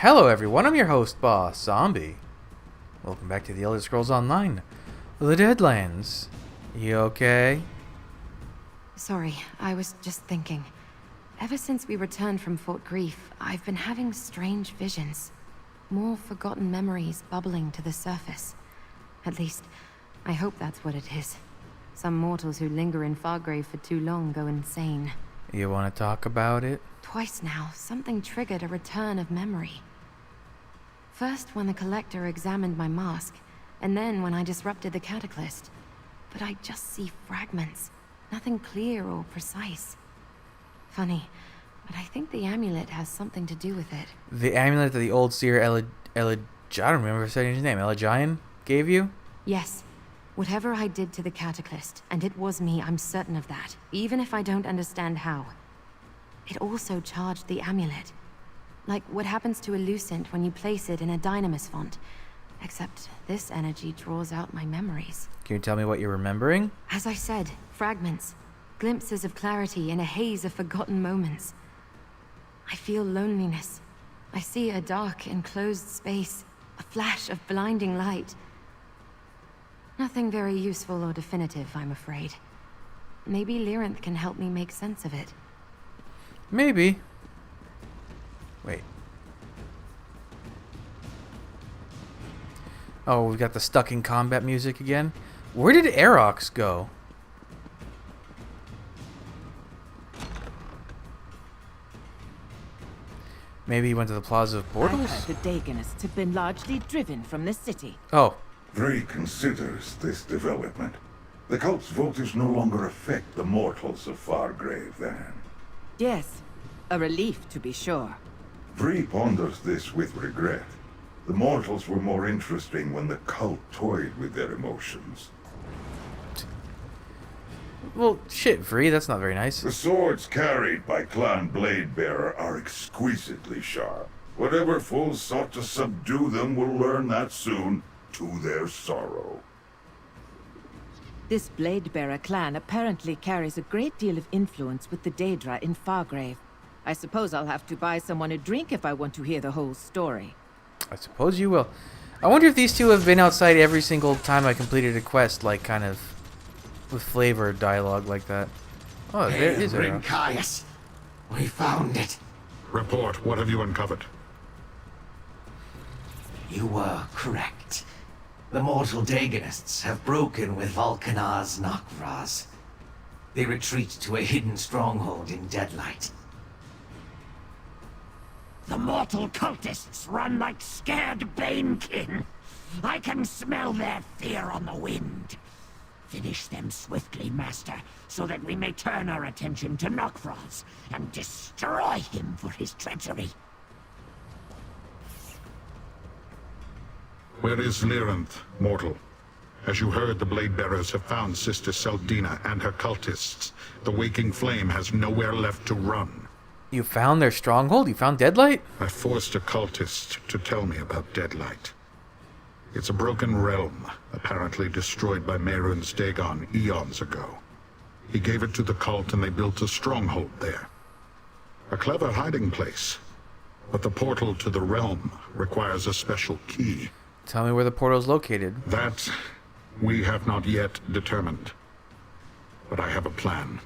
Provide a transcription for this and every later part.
Hello everyone, I'm your host, Boss Zombie. Welcome back to the Elder Scrolls Online, The Deadlands. You okay? Sorry, I was just thinking. Ever since we returned from Fort Grief, I've been having strange visions. More forgotten memories bubbling to the surface. At least, I hope that's what it is. Some mortals who linger in Fargrave for too long go insane. You want to talk about it? Twice now, something triggered a return of memory. First when the Collector examined my mask, and then when I disrupted the Cataclysm. But I just see fragments. Nothing clear or precise. Funny, but I think the amulet has something to do with it. The amulet that the old seer I don't remember saying his name, Elegion gave you? Yes. Whatever I did to the Cataclysm, and it was me, I'm certain of that, even if I don't understand how. It also charged the amulet. Like what happens to a Lucent when you place it in a Dynamis font. Except this energy draws out my memories. Can you tell me what you're remembering? As I said, fragments. Glimpses of clarity in a haze of forgotten moments. I feel loneliness. I see a dark, enclosed space. A flash of blinding light. Nothing very useful or definitive, I'm afraid. Maybe Lyrinth can help me make sense of it. Maybe. Wait. Oh, we've got the stuck in combat music again. Where did Aerox go? Maybe he went to the Plaza of Portals? I heard the Daganists have been largely driven from the city. Oh. Vree considers this development. The cult's voters no longer affect the mortals of Fargrave, then. Yes, a relief to be sure. Vree ponders this with regret. The mortals were more interesting when the cult toyed with their emotions. Well, shit, Vree, that's not very nice. The swords carried by Clan Bladebearer are exquisitely sharp. Whatever fools sought to subdue them will learn that soon, to their sorrow. This Bladebearer clan apparently carries a great deal of influence with the Daedra in Fargrave. I suppose I'll have to buy someone a drink if I want to hear the whole story. I suppose you will. I wonder if these two have been outside every single time I completed a quest, like, kind of with flavor dialogue like that. Oh, there is a... Caius. We found it. Report. What have you uncovered? You were correct. The mortal Daganists have broken with Vulcanar's Nokvraz. They retreat to a hidden stronghold in Deadlight. The mortal cultists run like scared banekin. I can smell their fear on the wind. Finish them swiftly, Master, so that we may turn our attention to Nokvraz and destroy him for his treachery. Where is Lyrinth, mortal? As you heard, the Bladebearers have found Sister Seldina and her cultists. The Waking Flame has nowhere left to run. You found their stronghold? You found Deadlight? I forced a cultist to tell me about Deadlight. It's a broken realm, apparently destroyed by Mehrunes Dagon eons ago. He gave it to the cult and they built a stronghold there. A clever hiding place. But the portal to the realm requires a special key. Tell me where the portal's located. That we have not yet determined. But I have a plan.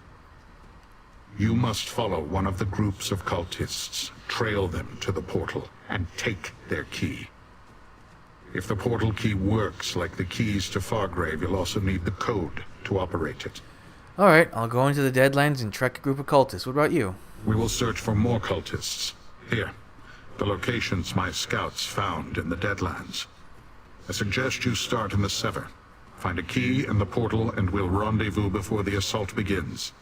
You must follow one of the groups of cultists, trail them to the portal, and take their key. If the portal key works like the keys to Fargrave, you'll also need the code to operate it. Alright, I'll go into the Deadlands and trek a group of cultists. What about you? We will search for more cultists. Here, the locations my scouts found in the Deadlands. I suggest you start in the Sever. Find a key in the portal and we'll rendezvous before the assault begins.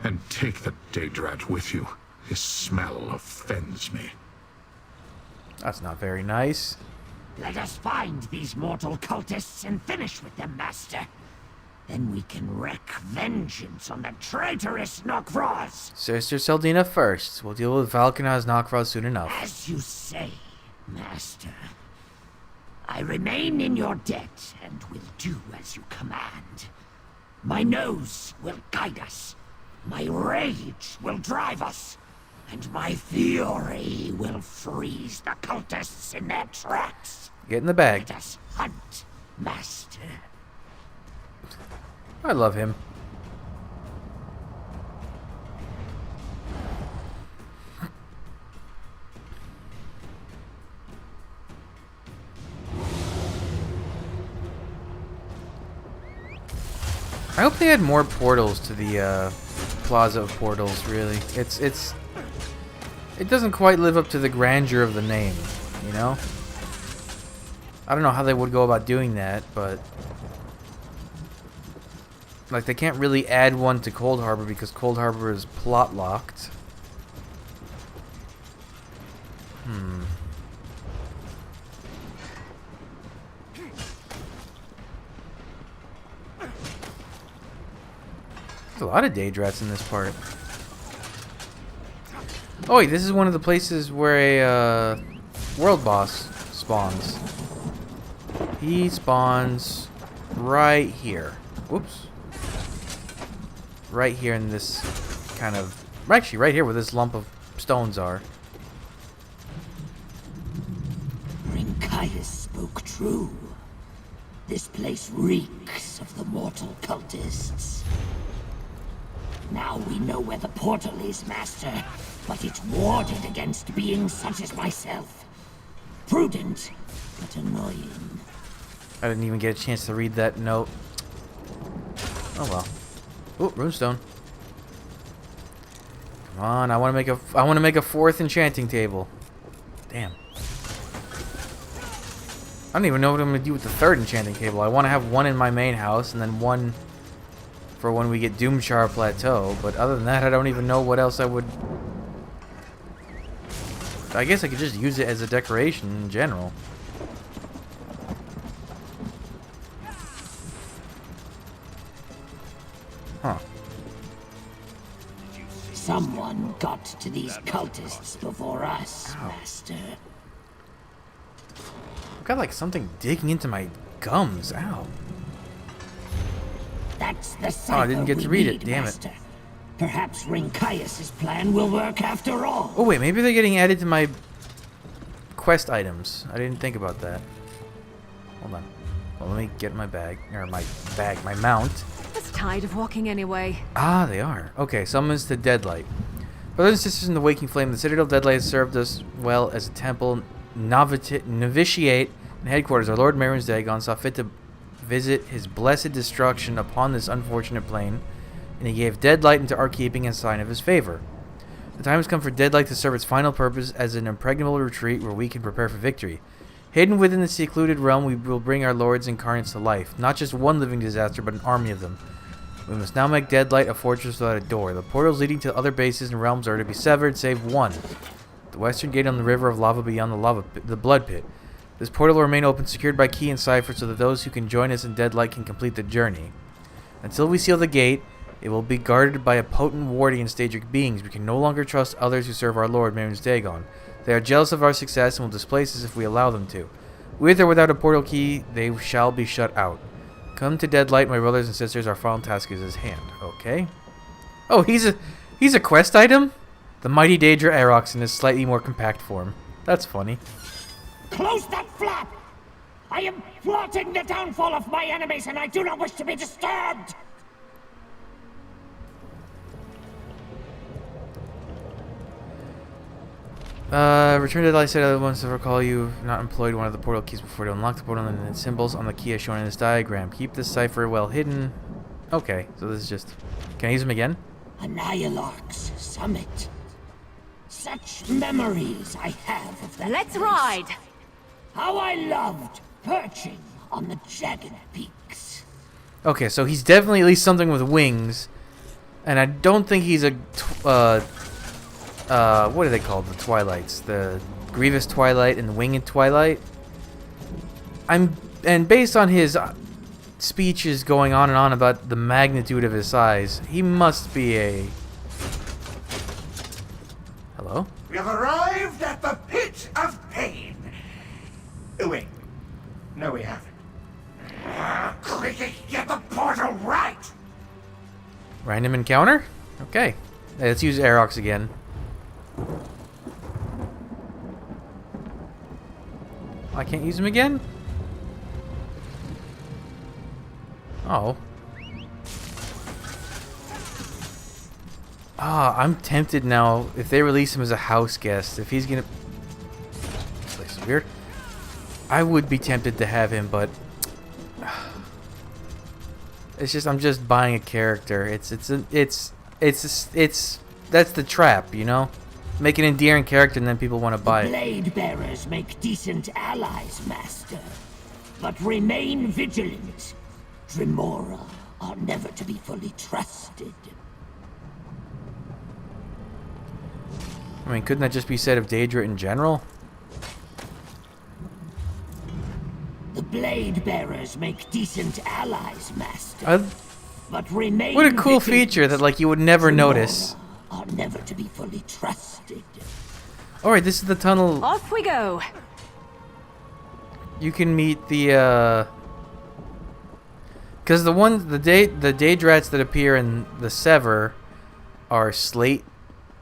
And take the Daedrat with you. His smell offends me. That's not very nice. Let us find these mortal cultists and finish with them, Master. Then we can wreak vengeance on the traitorous Nokvraz. Sister Seldina first. We'll deal with Valkanaz Nokvraz soon enough. As you say, Master. I remain in your debt and will do as you command. My nose will guide us. My rage will drive us. and my fury will freeze the cultists in their tracks. Get in the bag. Let us hunt, Master. I love him. I hope they had more portals to the Plaza of Portals, really. It doesn't quite live up to the grandeur of the name, you know? I don't know how they would go about doing that, but like they can't really add one to Cold Harbor because Cold Harbor is plot locked. There's a lot of Daedrats in this part. Oh wait, this is one of the places where a world boss spawns. He spawns right here. Whoops. Right here in this kind of... Actually, right here where this lump of stones are. Rinkias spoke true. This place reeks of the mortal cultists. Now we know where the portal is, Master, but it's warded against beings such as myself. Prudent, but annoying. I didn't even get a chance to read that note. Oh well. Oh, runestone. Come on, I want to make a fourth enchanting table. Damn. I don't even know what I'm going to do with the third enchanting table. I want to have one in my main house and then one for when we get Doomchar Plateau, but other than that, I don't even know what else I would... I guess I could just use it as a decoration in general. Huh. Someone got to these cultists before us, Master. I've got like something digging into my gums. Ow. That's the Oh, I didn't get to read it. Damn it. Master. Perhaps Rinkias' plan will work after all. Oh wait, maybe they're getting added to my quest items. I didn't think about that. Hold on. Well, let me get my bag, or my mount. Just tired of walking anyway. Ah, they are. Okay, summons to Deadlight. Brothers and sisters in the Waking Flame, the Citadel Deadlight has served us well as a temple, novitiate, and headquarters. Our Lord Marin's Dagon saw fit to visit his blessed destruction upon this unfortunate plane, and he gave Deadlight into our keeping in sign of his favor. The time has come for Deadlight to serve its final purpose as an impregnable retreat where we can prepare for victory. Hidden within the secluded realm, we will bring our lords incarnates to life. Not just one living disaster, but an army of them. We must now make Deadlight a fortress without a door. The portals leading to other bases and realms are to be severed, save one. The western gate on the river of lava beyond the blood pit. This portal will remain open, secured by key and cipher, so that those who can join us in Deadlight can complete the journey. Until we seal the gate, it will be guarded by a potent warding and Stadric beings. We can no longer trust others who serve our Lord, Marin's Dagon. They are jealous of our success and will displace us if we allow them to. With or without a portal key, they shall be shut out. Come to Deadlight, my brothers and sisters. Our final task is his hand. Okay. Oh, he's a quest item? The mighty Daedra Aerox in his slightly more compact form. That's funny. Close that flap! I am plotting the downfall of my enemies, and I do not wish to be disturbed! Return to the light said other ones to recall you have not employed one of the portal keys before to unlock the portal, and the symbols on the key as shown in this diagram. Keep this cipher well hidden. Okay, so this is just... Can I use them again? Annihilarch's summit. Such memories I have of that Let's place. ride! How I loved perching on the jagged peaks. Okay, so he's definitely at least something with wings. And I don't think he's a... what are they called? The Twilights. The Grievous Twilight and the Winged Twilight. And based on his speeches going on and on about the magnitude of his size, he must be a... Hello? We have arrived at the pit of pain. Oh, wait. No, we haven't. Quick, get the portal right! Random encounter? Okay. Let's use Aerox again. I can't use them again? Oh. Ah, I'm tempted now. If they release him as a house guest, if he's gonna... This place is weird. I would be tempted to have him, but... It's just, I'm just buying a character. That's the trap, you know? Make an endearing character and then people want to buy it. Blade bearers make decent allies, Master. But remain vigilant. Dremora are never to be fully trusted. I mean, couldn't that just be said of Daedra in general? The blade bearers make decent allies, Master. But remain What a cool vigilant. feature that, like, you would never notice. Are never to be fully trusted. Alright, this is the tunnel. Off we go. You can meet the, because the Daedrats that appear in the Sever are Slate.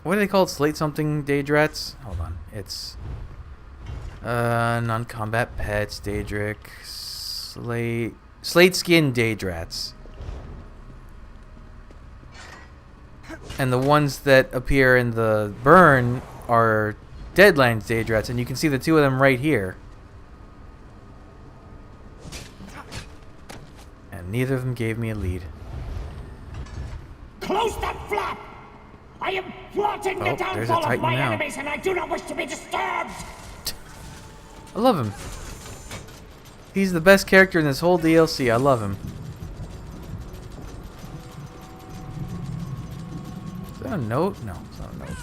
What do they call it? Slate something Daedrats? Hold on. It's non-combat pets, Daedric, Slate skin Daedrats. And the ones that appear in the Burn are Deadlands Daedrats, and you can see the two of them right here. And neither of them gave me a lead. Close that flap! I am plotting the there's a downfall of Titan my now. enemies, and I do not wish to be disturbed! I love him. He's the best character in this whole DLC. I love him. Is that a note? No, it's not a note.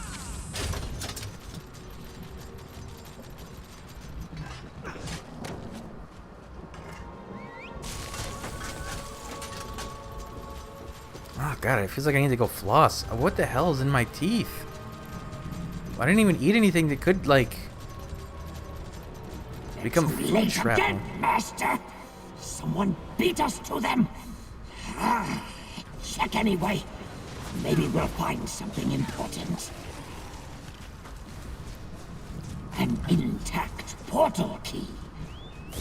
Oh god, it feels like I need to go floss. What the hell is in my teeth? I didn't even eat anything that could, like, become Too food late shrapnel. again, Master! Someone beat us to them! Check anyway. Maybe we'll find something important. An intact portal key.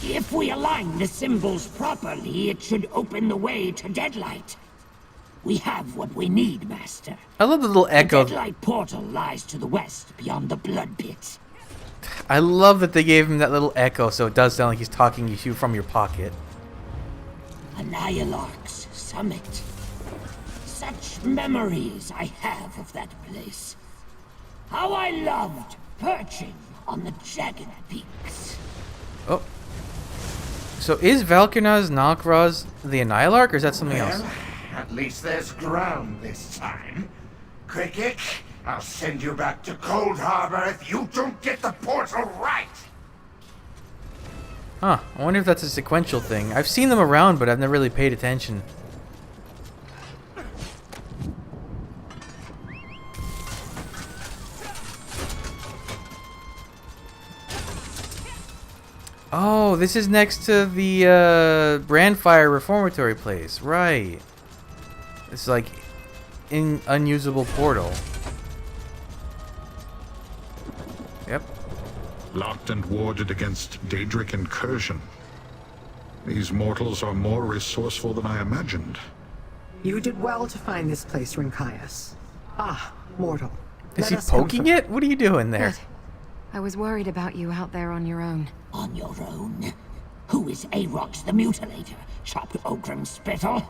If we align the symbols properly, it should open the way to Deadlight. We have what we need, Master. I love the little The echo. Deadlight portal lies to the west, beyond the Blood Pit. I love that they gave him that little echo, so it does sound like he's talking to you from your pocket. Annihilarch's summit. Such memories I have of that place. How I loved perching on the jagged peaks. Oh. So is Valkenaz Nalkraz the Annihilarch, or is that something else? At least there's ground this time. Cricket, I'll send you back to Cold Harbor if you don't get the portal right! Huh. I wonder if that's a sequential thing. I've seen them around, but I've never really paid attention. Oh, this is next to the Brandfire Reformatory place. Right. It's like an unusable portal. Yep. Locked and warded against Daedric incursion. These mortals are more resourceful than I imagined. You did well to find this place, Rinkias. Ah, mortal. Is Let he us come poking from- it? What are you doing there? Good. I was worried about you out there on your own. On your own? Who is Arox the Mutilator? Chopped Ogrim's spittle?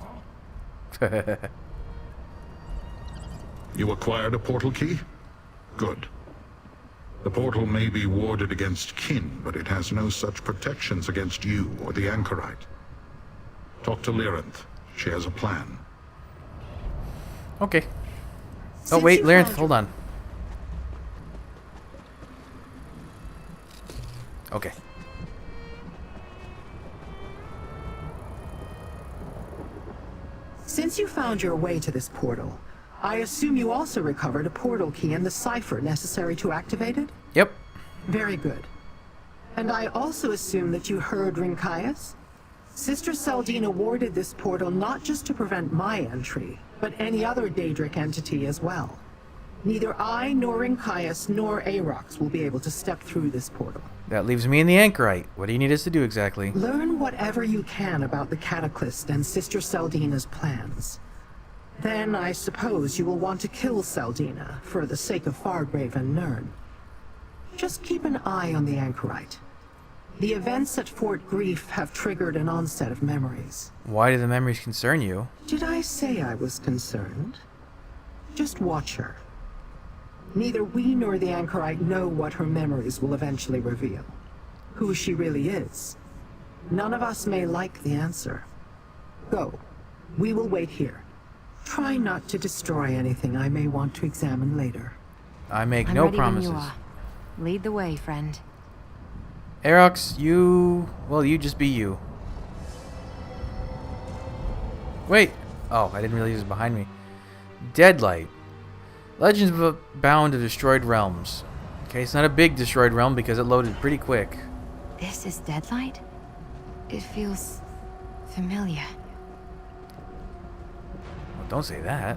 You acquired a portal key? Good. The portal may be warded against kin, but it has no such protections against you or the Anchorite. Talk to Lyrinth. She has a plan. Okay. Oh Since wait, you Lyrinth, found hold on. Okay. Since you found your way to this portal, I assume you also recovered a portal key and the cipher necessary to activate it? Yep. Very good. And I also assume that you heard Rinkias? Sister Seldine awarded this portal not just to prevent my entry, but any other Daedric entity as well. Neither I, nor Rincaius, nor Arox will be able to step through this portal. That leaves me and the Anchorite. What do you need us to do exactly? Learn whatever you can about the Cataclysm and Sister Seldina's plans. Then I suppose you will want to kill Seldina for the sake of Fargrave and Nirn. Just keep an eye on the Anchorite. The events at Fort Grief have triggered an onset of memories. Why do the memories concern you? Did I say I was concerned? Just watch her. Neither we nor the Anchorite know what her memories will eventually reveal. Who she really is. None of us may like the answer. Go. We will wait here. Try not to destroy anything I may want to examine later. I make I'm no ready promises. when you are. Lead the way, friend. Arox, you... Well, you just be you. Wait. Oh, I didn't realize it was behind me. Deadlight. Legends bound of destroyed realms. Okay, it's not a big destroyed realm because it loaded pretty quick. This is Deadlight? It feels familiar. Well, don't say that.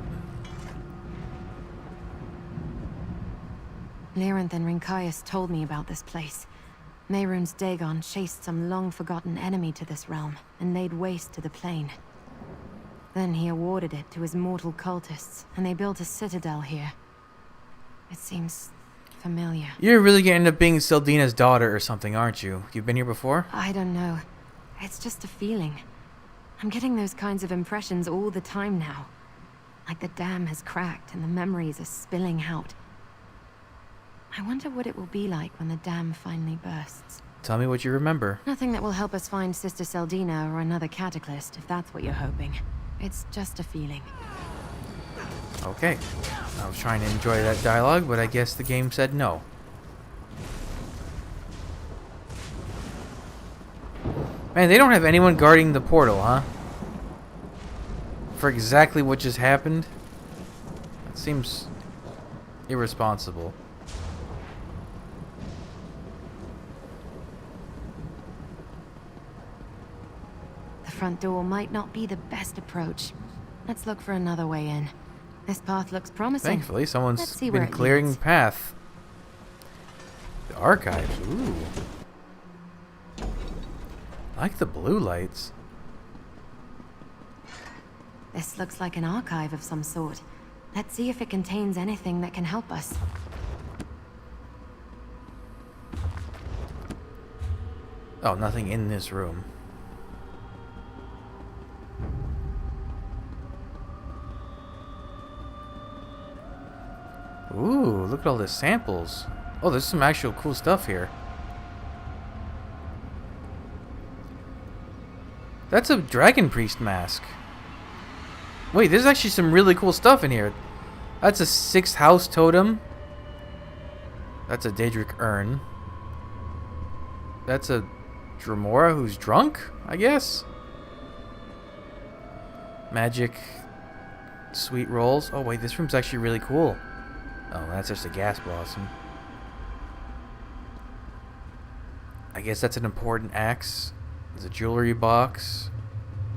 Lyranth and Rincaius told me about this place. Mehrunes Dagon chased some long-forgotten enemy to this realm and laid waste to the plain. Then he awarded it to his mortal cultists, and they built a citadel here. It seems familiar. You're really gonna end up being Seldina's daughter or something, aren't you? You've been here before? I don't know. It's just a feeling. I'm getting those kinds of impressions all the time now. Like the dam has cracked and the memories are spilling out. I wonder what it will be like when the dam finally bursts. Tell me what you remember. Nothing that will help us find Sister Seldina or another Cataclysm, if that's what you're hoping. It's just a feeling. Okay. I was trying to enjoy that dialogue, but I guess the game said no. Man, they don't have anyone guarding the portal, huh? For exactly what just happened? That seems irresponsible. The front door might not be the best approach. Let's look for another way in. This path looks promising. Thankfully, Let's someone's see where been it clearing leads. the path. The archives. Ooh. I like the blue lights. This looks like an archive of some sort. Let's see if it contains anything that can help us. Oh, nothing in this room. Ooh, look at all the samples. Oh, there's some actual cool stuff here. That's a Dragon Priest mask. Wait, there's actually some really cool stuff in here. That's a 6th house totem. That's a Daedric urn. That's a Dremora who's drunk, I guess. Magic sweet rolls. Oh wait, this room's actually really cool. Oh, that's just a gas blossom. I guess that's an important axe. There's a jewelry box.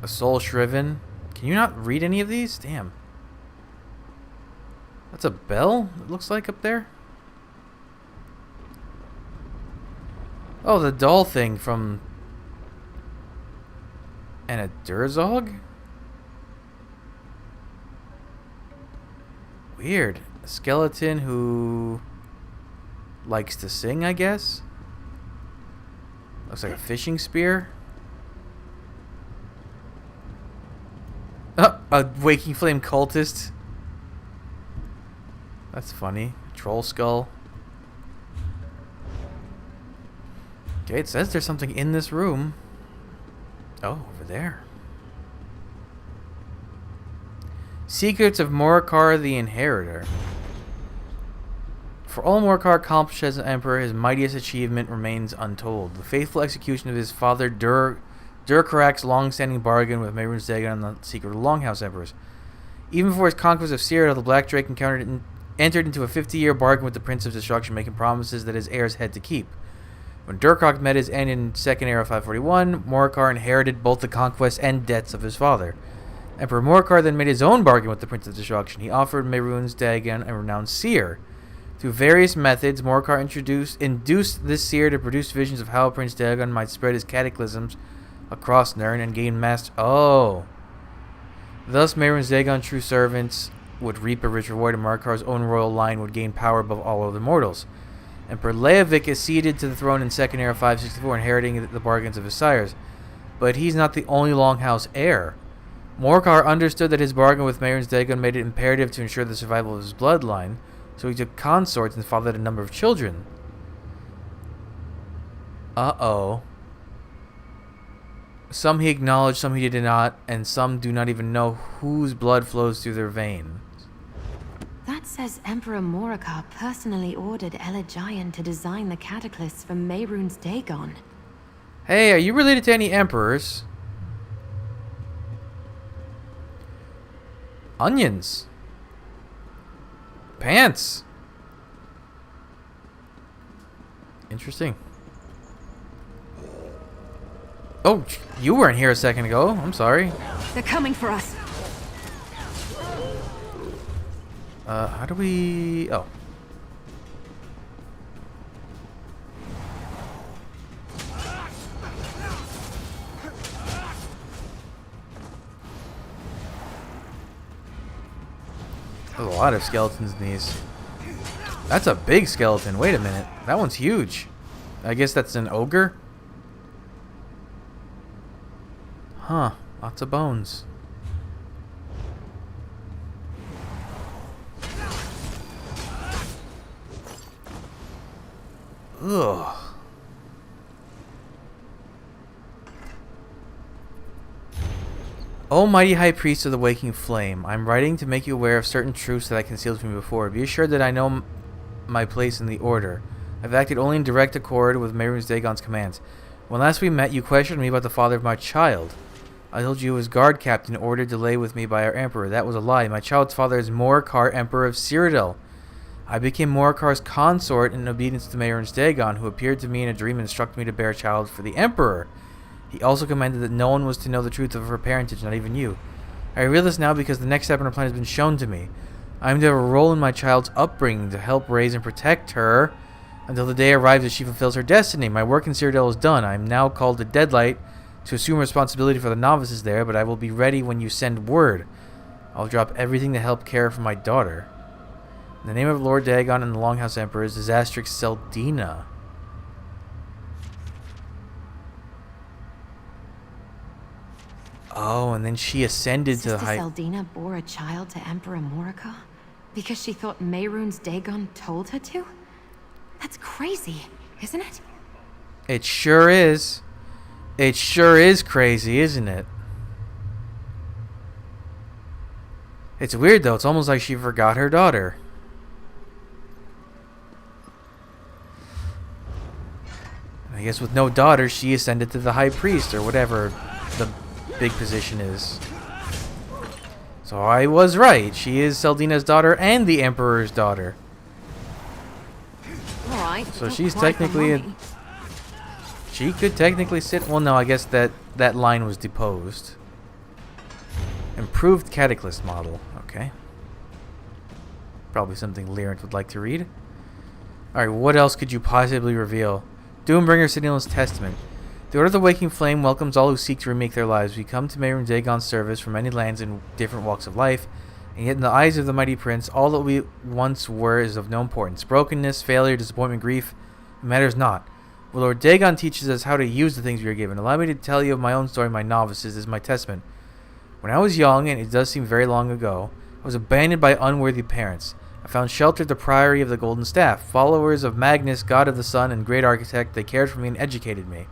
A soul shriven. Can you not read any of these? Damn. That's a bell, it looks like, up there. Oh, the doll thing from... And a Durzog? Weird. A skeleton who... likes to sing, I guess? Looks like a fishing spear. A Waking Flame cultist. That's funny. Troll skull. Okay, it says there's something in this room. Oh, over there. Secrets of Morcar the Inheritor. For all Morcar accomplished as an emperor, his mightiest achievement remains untold. The faithful execution of his father Durkarak's long-standing bargain with Mehrunes Dagon on the secret of the Longhouse Emperors. Even before his conquest of Cyrodiil, the Black Drake entered into a 50-year bargain with the Prince of Destruction, making promises that his heirs had to keep. When Durkrak met his end in Second Era 541, Morcar inherited both the conquests and debts of his father. Emperor Morcar then made his own bargain with the Prince of Destruction. He offered Mehrunes Dagon a renowned seer. Through various methods, Morcar induced this seer to produce visions of how Prince Dagon might spread his cataclysms across Nirn and gain master. Oh. Thus, Mehrunes Dagon's true servants would reap a rich reward, and Morcar's own royal line would gain power above all other mortals. Emperor Leovic acceded to the throne in Second Era 564, inheriting the bargains of his sires. But he's not the only Longhouse heir. Morcar understood that his bargain with Mehrunes Dagon made it imperative to ensure the survival of his bloodline, so he took consorts and fathered a number of children. Uh-oh. Some he acknowledged, some he did not, and some do not even know whose blood flows through their veins. That says Emperor Morcar personally ordered Elagian to design the cataclysm for Mehrunes Dagon. Hey, are you related to any emperors? Onions. Pants. Interesting. Oh, you weren't here a second ago. I'm sorry. They're coming for us. How do we... Oh. There's a lot of skeletons in these. That's a big skeleton. Wait a minute. That one's huge. I guess that's an ogre? Huh. Lots of bones. Ugh. O mighty High Priest of the Waking Flame, I am writing to make you aware of certain truths that I concealed from you before. Be assured that I know my place in the Order. I've acted only in direct accord with Mehrunes Dagon's commands. When last we met, you questioned me about the father of my child. I told you he was guard captain ordered to lay with me by our emperor. That was a lie. My child's father is Morcar, Emperor of Cyrodiil. I became Morcar's consort in obedience to Mehrunes Dagon, who appeared to me in a dream and instructed me to bear a child for the emperor. He also commanded that no one was to know the truth of her parentage, not even you. I reveal this now because the next step in her plan has been shown to me. I am to have a role in my child's upbringing to help raise and protect her until the day arrives that she fulfills her destiny. My work in Cyrodiil is done. I am now called to Deadlight to assume responsibility for the novices there, but I will be ready when you send word. I'll drop everything to help care for my daughter. In the name of Lord Dagon and the Longhouse Emperor is Disastrix Seldina. Oh, and then she ascended to the high... Seldina bore a child to Emperor Morcar because she thought Mehrunes Dagon told her to? That's crazy, isn't it? It sure is. It sure is crazy, isn't it? It's weird, though. It's almost like she forgot her daughter. I guess with no daughter, she ascended to the High Priest, or whatever the big position is. So I was right. She is Seldina's daughter and the Emperor's daughter. Alright. So she's technically she could technically sit... Well, no, I guess that line was deposed. Improved Cataclysm model. Okay. Probably something Lyric would like to read. Alright, what else could you possibly reveal? Doombringer Sidney's Testament. The Order of the Waking Flame welcomes all who seek to remake their lives. We come to Mehrunes Dagon's service from many lands and different walks of life, and yet in the eyes of the mighty prince, all that we once were is of no importance. Brokenness, failure, disappointment, grief, it matters not. Well, Lord Dagon teaches us how to use the things we are given. Allow me to tell you of my own story, my novices. This is my testament. When I was young, and it does seem very long ago, I was abandoned by unworthy parents. I found shelter at the Priory of the Golden Staff. Followers of Magnus, God of the Sun, and Great Architect, they cared for me and educated me.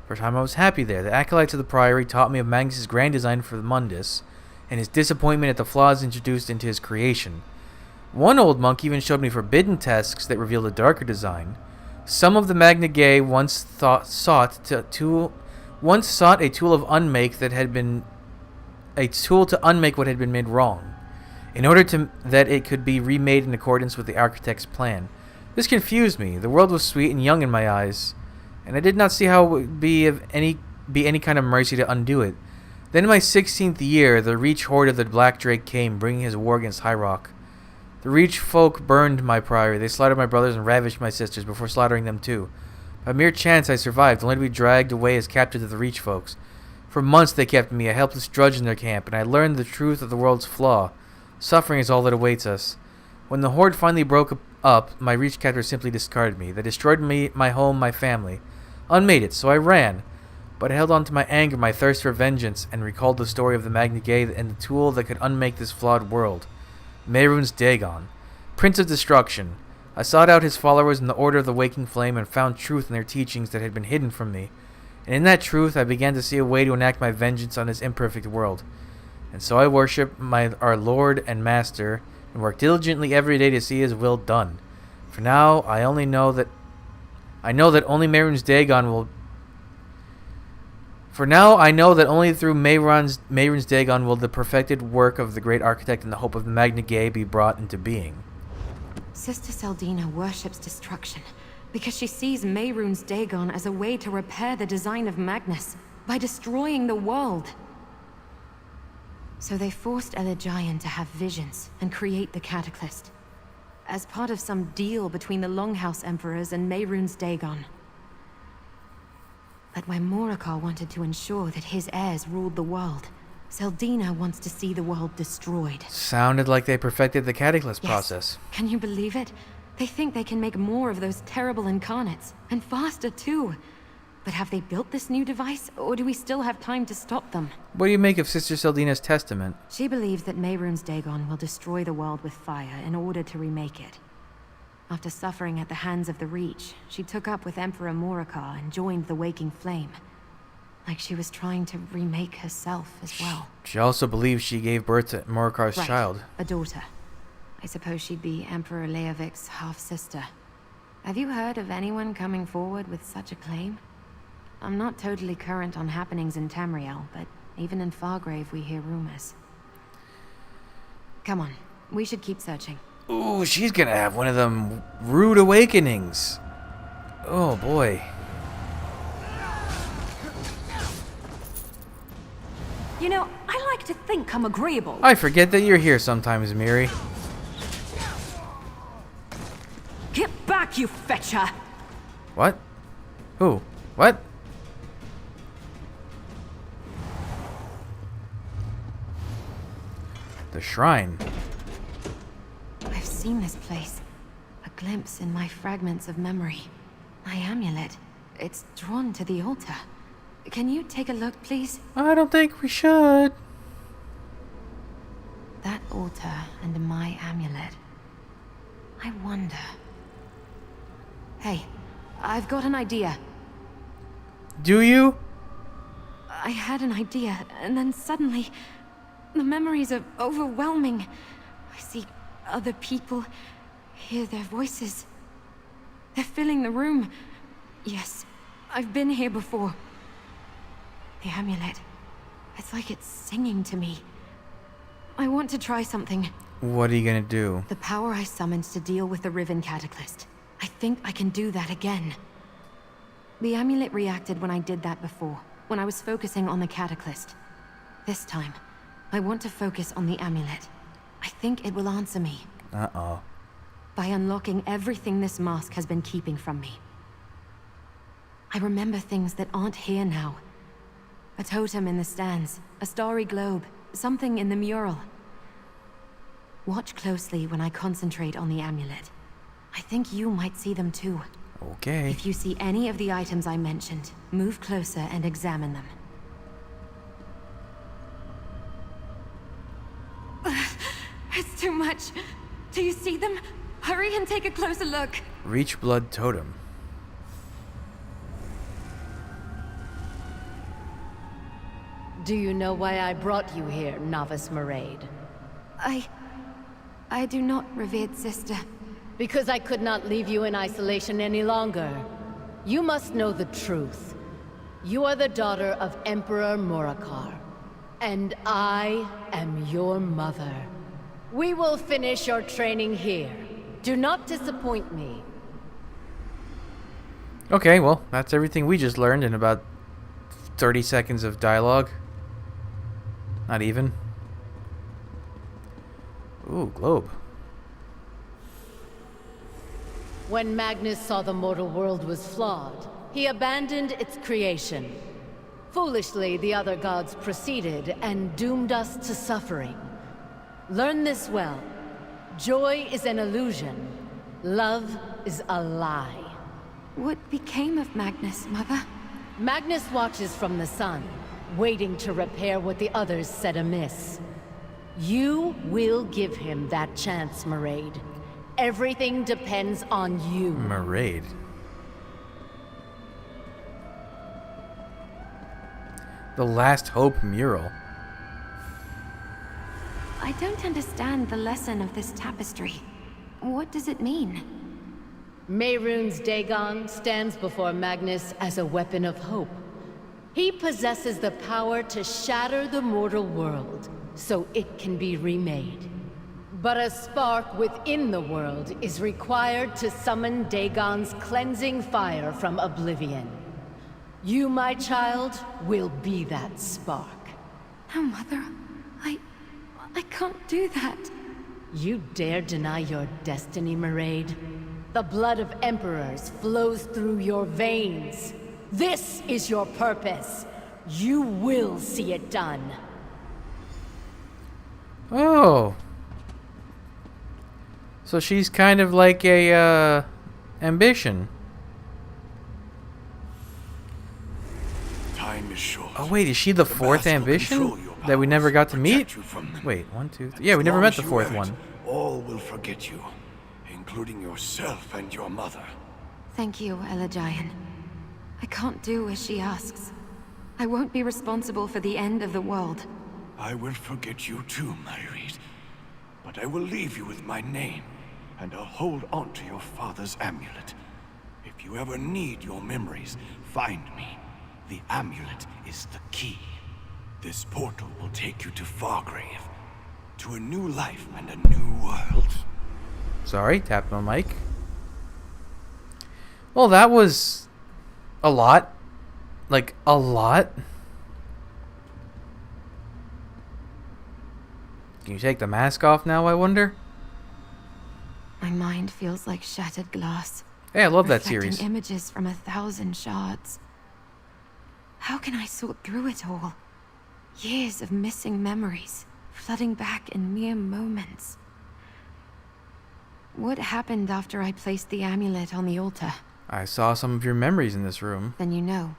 For a time I was happy there. The acolytes of the Priory taught me of Magnus' grand design for the Mundus, and his disappointment at the flaws introduced into his creation. One old monk even showed me forbidden tasks that revealed a darker design. Some of the Magna Gay once sought a tool of unmake that had been a tool to unmake what had been made wrong, in order that it could be remade in accordance with the architect's plan. This confused me. The world was sweet and young in my eyes, and I did not see how it would be any kind of mercy to undo it. Then in my 16th year, the Reach horde of the Black Drake came, bringing his war against High Rock. The Reach folk burned my priory. They slaughtered my brothers and ravished my sisters before slaughtering them too. By mere chance I survived, only to be dragged away as captive to the Reach folks. For months they kept me, a helpless drudge in their camp, and I learned the truth of the world's flaw. Suffering is all that awaits us. When the horde finally broke up, my Reach captors simply discarded me. They destroyed me, my home, my family. Unmade it, so I ran. But I held on to my anger, my thirst for vengeance, and recalled the story of the Magna Gate and the tool that could unmake this flawed world. Mehrunes Dagon, Prince of Destruction. I sought out his followers in the Order of the Waking Flame and found truth in their teachings that had been hidden from me. And in that truth I began to see a way to enact my vengeance on this imperfect world. And so I worship our Lord and Master, and work diligently every day to see his will done. For now, I know that only Mehrunes Dagon will... For now, I know that only through Mehrunes Dagon will the perfected work of the great architect and the hope of the Magna Gate be brought into being. Sister Seldina worships destruction because she sees Mehrunes Dagon as a way to repair the design of Magnus by destroying the world. So they forced Elegion to have visions and create the Cataclysm, as part of some deal between the Longhouse Emperors and Mehrunes Dagon. But when Morakar wanted to ensure that his heirs ruled the world, Seldina wants to see the world destroyed. Sounded like they perfected the Cataclysm process. Can you believe it? They think they can make more of those terrible incarnates, and faster too. But have they built this new device, or do we still have time to stop them? What do you make of Sister Seldina's testament? She believes that Mehrunes Dagon will destroy the world with fire in order to remake it. After suffering at the hands of the Reach, she took up with Emperor Morakar and joined the Waking Flame. Like she was trying to remake herself as well. She also believes she gave birth to Morakar's Right, child. a daughter. I suppose she'd be Emperor Leovik's half-sister. Have you heard of anyone coming forward with such a claim? I'm not totally current on happenings in Tamriel, but even in Fargrave we hear rumors. Come on, we should keep searching. Ooh, she's gonna have one of them rude awakenings. Oh boy. You know, I like to think I'm agreeable. I forget that you're here sometimes, Miri. Get back, you fetcher! What? Who? What? The shrine. I've seen this place. A glimpse in my fragments of memory. My amulet. It's drawn to the altar. Can you take a look, please? I don't think we should. That altar and my amulet. I wonder... Hey, I've got an idea. Do you? I had an idea, and then suddenly... The memories are overwhelming. I see other people, hear their voices. They're filling the room. Yes, I've been here before. The amulet. It's like it's singing to me. I want to try something. What are you gonna do? The power I summoned to deal with the Riven Cataclysm. I think I can do that again. The amulet reacted when I did that before, when I was focusing on the Cataclysm. This time, I want to focus on the amulet. I think it will answer me. Uh-oh. By unlocking everything this mask has been keeping from me. I remember things that aren't here now. A totem in the stands, a starry globe, something in the mural. Watch closely when I concentrate on the amulet. I think you might see them too. Okay. If you see any of the items I mentioned, move closer and examine them. It's too much. Do you see them? Hurry and take a closer look. Reach blood totem. Do you know why I brought you here, Novice Maraid? I do not, revered sister. Because I could not leave you in isolation any longer. You must know the truth. You are the daughter of Emperor Morakar. And I am your mother. We will finish your training here. Do not disappoint me. Okay, well, that's everything we just learned in about 30 seconds of dialogue. Not even. Ooh, globe. When Magnus saw the mortal world was flawed, he abandoned its creation. Foolishly, the other gods proceeded and doomed us to suffering. Learn this well. Joy is an illusion. Love is a lie. What became of Magnus, Mother? Magnus watches from the sun, waiting to repair what the others said amiss. You will give him that chance, Maraid. Everything depends on you. Maraid. The Last Hope mural. I don't understand the lesson of this tapestry. What does it mean? Mehrunes Dagon stands before Magnus as a weapon of hope. He possesses the power to shatter the mortal world, so it can be remade. But a spark within the world is required to summon Dagon's cleansing fire from oblivion. You, my child, will be that spark. No, Mother. I can't do that. You dare deny your destiny, Maraid? The blood of emperors flows through your veins. This is your purpose. You will see it done. Oh. So she's kind of like a, ambition. Time is short. Oh wait, is she the fourth ambition? That we never got to meet? Wait, 1, 2, 3. Yeah, we never met the fourth one. All will forget you, including yourself and your mother. Thank you, Elagian. I can't do as she asks. I won't be responsible for the end of the world. I will forget you too, Maraid. But I will leave you with my name, and I'll hold on to your father's amulet. If you ever need your memories, find me. The amulet is the key. This portal will take you to Fargrave, to a new life and a new world. Sorry, tapped my mic. Well, that was a lot. Like, a lot. Can you take the mask off now, I wonder? My mind feels like shattered glass. Hey, I love that reflecting series. Images from 1,000 shards. How can I sort through it all? Years of missing memories, flooding back in mere moments. What happened after I placed the amulet on the altar? I saw some of your memories in this room. Then you know.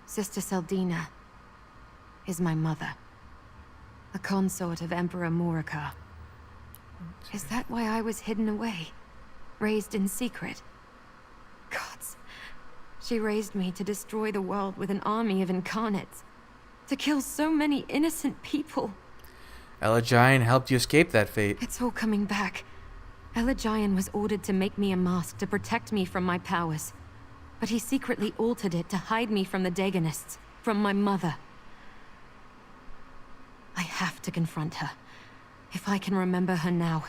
Sister Seldina is my mother. A consort of Emperor Murakar. Is that why I was hidden away? Raised in secret? Gods. She raised me to destroy the world with an army of incarnates. To kill so many innocent people. Elagian helped you escape that fate. It's all coming back. Elagian was ordered to make me a mask to protect me from my powers. But he secretly altered it to hide me from the Dagonists, from my mother. I have to confront her. If I can remember her now,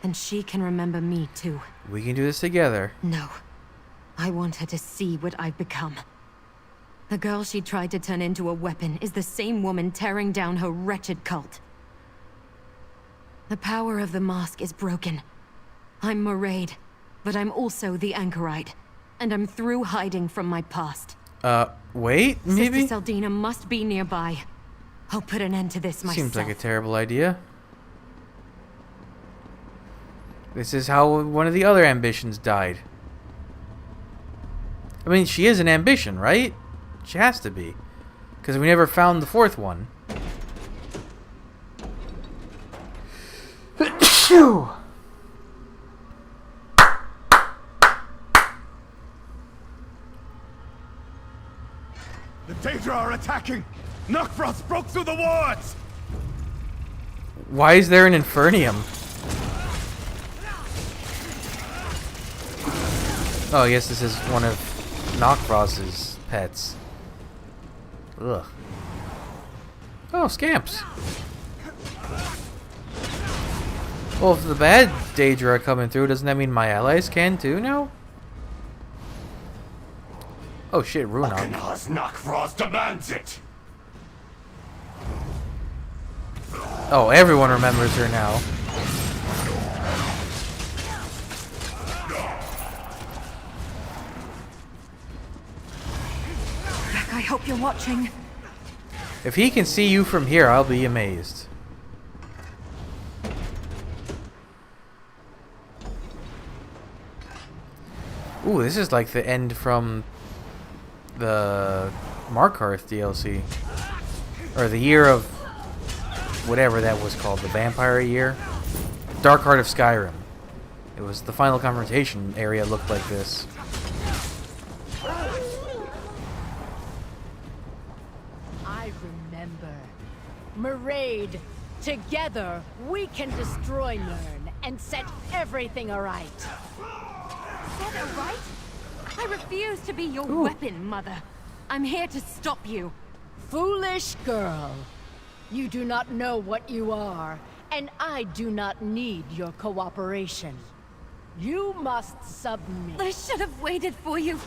then she can remember me too. We can do this together. No. I want her to see what I've become. The girl she tried to turn into a weapon is the same woman tearing down her wretched cult. The power of the mask is broken. I'm Maraid, but I'm also the Anchorite, and I'm through hiding from my past. Wait, maybe? Sister Seldina must be nearby. I'll put an end to this myself. Seems like a terrible idea. This is how one of the other ambitions died. I mean, she is an ambition, right? She has to be. Because we never found the fourth one. The Daedra are attacking! Knockfrost broke through the wards! Why is there an Infernium? Oh, I guess this is one of Knockfrost's pets. Ugh. Oh, scamps. Well, if the bad Daedra are coming through, doesn't that mean my allies can too now? Oh shit, Runok. Knockfrost demands it! Oh, everyone remembers her now. I hope you're watching. If he can see you from here, I'll be amazed. Ooh, this is like the end from the Markarth DLC. Or the year of whatever that was called, the vampire year. Dark Heart of Skyrim. It was the final confrontation area looked like this. I remember. Maraid. Together, we can destroy Nirn and set everything aright. Set it right? I refuse to be your weapon, Mother. I'm here to stop you. Foolish girl. You do not know what you are, and I do not need your cooperation. You must submit. I should have waited for you.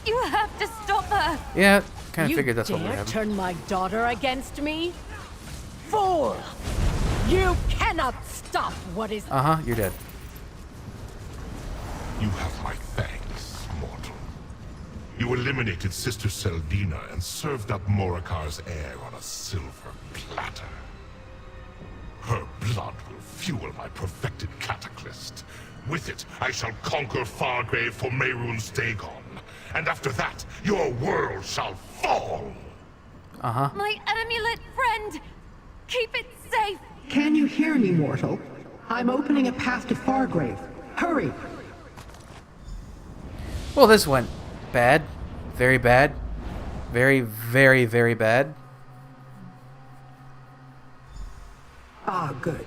You have to stop her. Yeah, kind of figured that's what would You dare happen. turn my daughter against me? Fool! You cannot stop what is... Uh-huh, you're dead. You have my thanks, mortal. You eliminated Sister Seldina and served up Morikar's heir on a silver platter. Her blood will fuel my perfected cataclysm. With it, I shall conquer Fargrave for Mehrunes Dagon. And after that, your world shall fall! Uh-huh. My amulet friend! Keep it safe! Can you hear me, mortal? I'm opening a path to Fargrave. Hurry! Well, this went bad. Very bad. Very, very, very bad. Ah, good.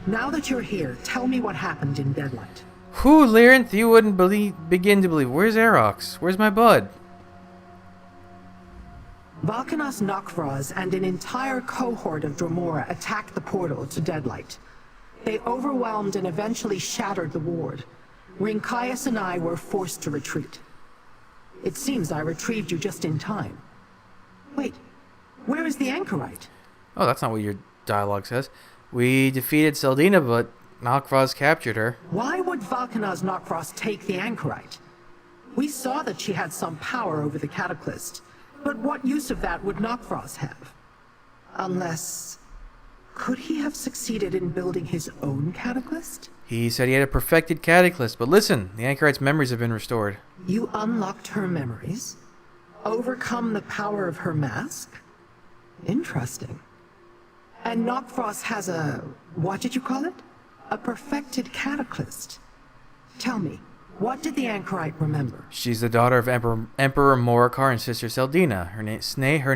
Now that you're here, tell me what happened in Deadlight. Whew, Lyrinth, you wouldn't begin to believe. Where's Aerox? Where's my bud? Valkanos Nokvraz and an entire cohort of Dromora attacked the portal to Deadlight. They overwhelmed and eventually shattered the ward. Rinkaius and I were forced to retreat. It seems I retrieved you just in time. Wait, where is the anchorite? Oh, that's not what your dialogue says. We defeated Seldina, but Nokvraz captured her. Why would Valkanos Nokvraz take the anchorite? We saw that she had some power over the Cataclysm, but what use of that would Nokvraz have? Unless... could he have succeeded in building his own Cataclysm? He said he had a perfected cataclysm, but listen, the anchorite's memories have been restored. You unlocked her memories? Overcome the power of her mask? Interesting. And Nokvraz has a... what did you call it? A perfected cataclysm. Tell me, what did the anchorite remember? She's the daughter of Emperor Morikar and Sister Seldina. Her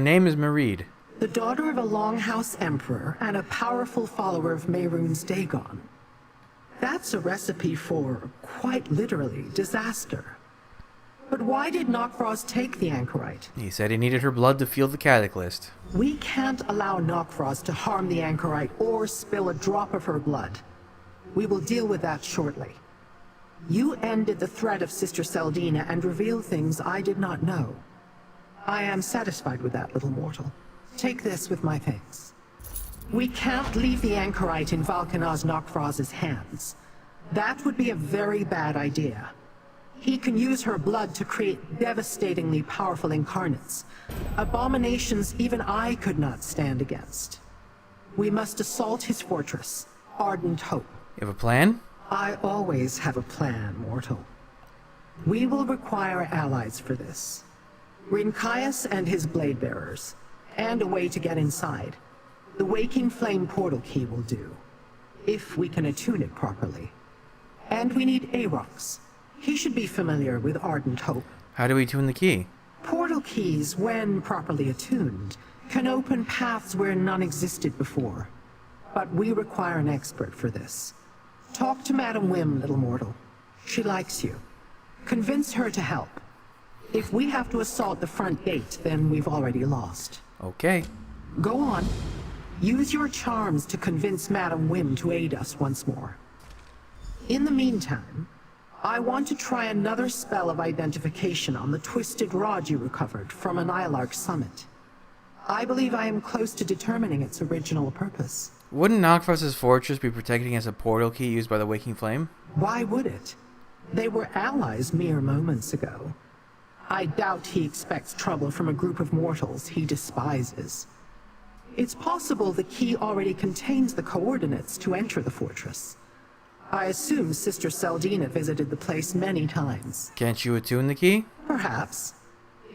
name is Mareed. The daughter of a Longhouse Emperor and a powerful follower of Mehrunes Dagon. That's a recipe for, quite literally, disaster. But why did Nokvraz take the anchorite? He said he needed her blood to fuel the cataclysm. We can't allow Nokvraz to harm the anchorite or spill a drop of her blood. We will deal with that shortly. You ended the threat of Sister Seldina and revealed things I did not know. I am satisfied with that, little mortal. Take this with my thanks. We can't leave the anchorite in Valkanos Nokvraz's hands. That would be a very bad idea. He can use her blood to create devastatingly powerful incarnates. Abominations even I could not stand against. We must assault his fortress, Ardent Hope. You have a plan? I always have a plan, mortal. We will require allies for this. Rinkaius and his blade bearers, and a way to get inside. The Waking Flame portal key will do, if we can attune it properly. And we need Aerox. He should be familiar with Ardent Hope. How do we tune the key? Portal keys, when properly attuned, can open paths where none existed before. But we require an expert for this. Talk to Madam Wim, little mortal. She likes you. Convince her to help. If we have to assault the front gate, then we've already lost. Okay. Go on. Use your charms to convince Madam Wim to aid us once more. In the meantime, I want to try another spell of identification on the twisted rod you recovered from an Ilark summit. I believe I am close to determining its original purpose. Wouldn't Nocfrost's fortress be protected against a portal key used by the Waking Flame? Why would it? They were allies mere moments ago. I doubt he expects trouble from a group of mortals he despises. It's possible the key already contains the coordinates to enter the fortress. I assume Sister Seldina visited the place many times. Can't you attune the key? Perhaps,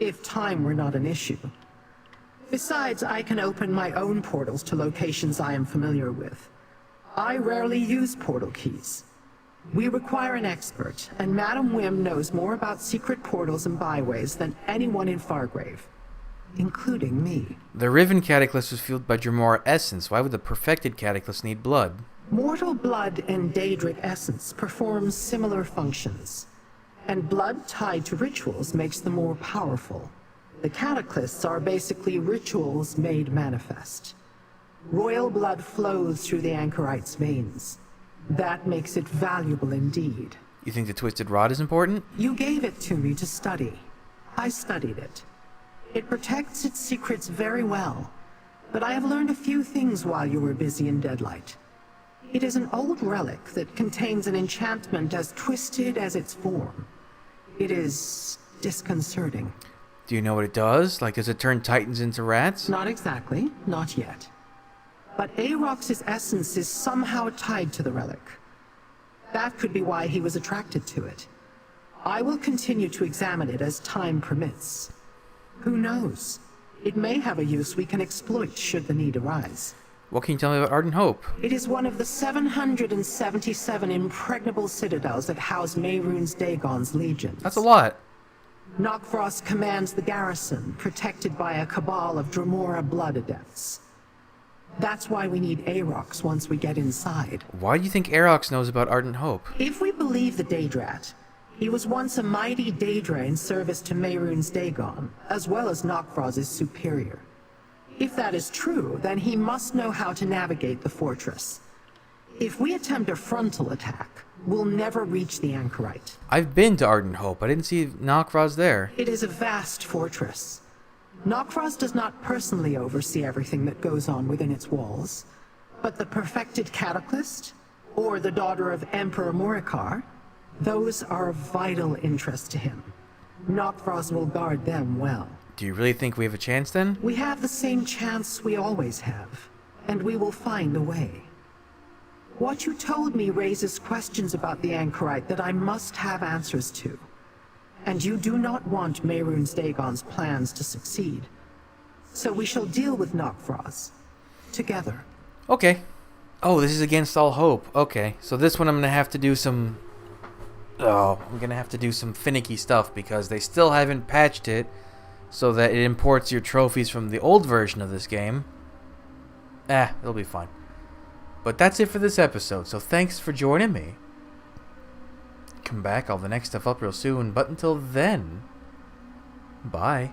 if time were not an issue. Besides, I can open my own portals to locations I am familiar with. I rarely use portal keys. We require an expert, and Madam Wim knows more about secret portals and byways than anyone in Fargrave, including me. The Riven Cataclysm was fueled by Dremora essence. Why would the perfected Cataclysm need blood? Mortal blood and Daedric essence performs similar functions, and blood tied to rituals makes them more powerful. The Cataclysms are basically rituals made manifest. Royal blood flows through the Anchorite's veins. That makes it valuable indeed. You think the Twisted Rod is important? You gave it to me to study. I studied it. It protects its secrets very well, but I have learned a few things while you were busy in Deadlight. It is an old relic that contains an enchantment as twisted as its form. It is disconcerting. Do you know what it does? Like, does it turn Titans into rats? Not exactly, not yet. But Aarox's essence is somehow tied to the relic. That could be why he was attracted to it. I will continue to examine it as time permits. Who knows? It may have a use we can exploit should the need arise. What can you tell me about Ardent Hope? It is one of the 777 impregnable citadels that house Mehrunes Dagon's legions. That's a lot. Nocfrost commands the garrison, protected by a cabal of Dremora blood adepts. That's why we need Aarox once we get inside. Why do you think Aarox knows about Ardent Hope? If we believe the Daedrat, he was once a mighty Daedra in service to Mehrunes Dagon, as well as Nocfrost's superior. If that is true, then he must know how to navigate the fortress. If we attempt a frontal attack, we'll never reach the Anchorite. I've been to Ardent Hope. I didn't see Nocfrost there. It is a vast fortress. Nocfrost does not personally oversee everything that goes on within its walls, but the perfected Cataclysm, or the daughter of Emperor Morikar, those are of vital interest to him. Nocfrost will guard them well. Do you really think we have a chance then? We have the same chance we always have, and we will find a way. What you told me raises questions about the Anchorite that I must have answers to. And you do not want Mehrunes Dagon's plans to succeed. So we shall deal with Nocfrost together. Okay. Oh, this is against all hope. Okay, so this one I'm gonna have to do some... I'm gonna have to do some finicky stuff because they still haven't patched it so that it imports your trophies from the old version of this game. It'll be fine. But that's it for this episode, so thanks for joining me. Come back, I'll have the next stuff up real soon, but until then, bye.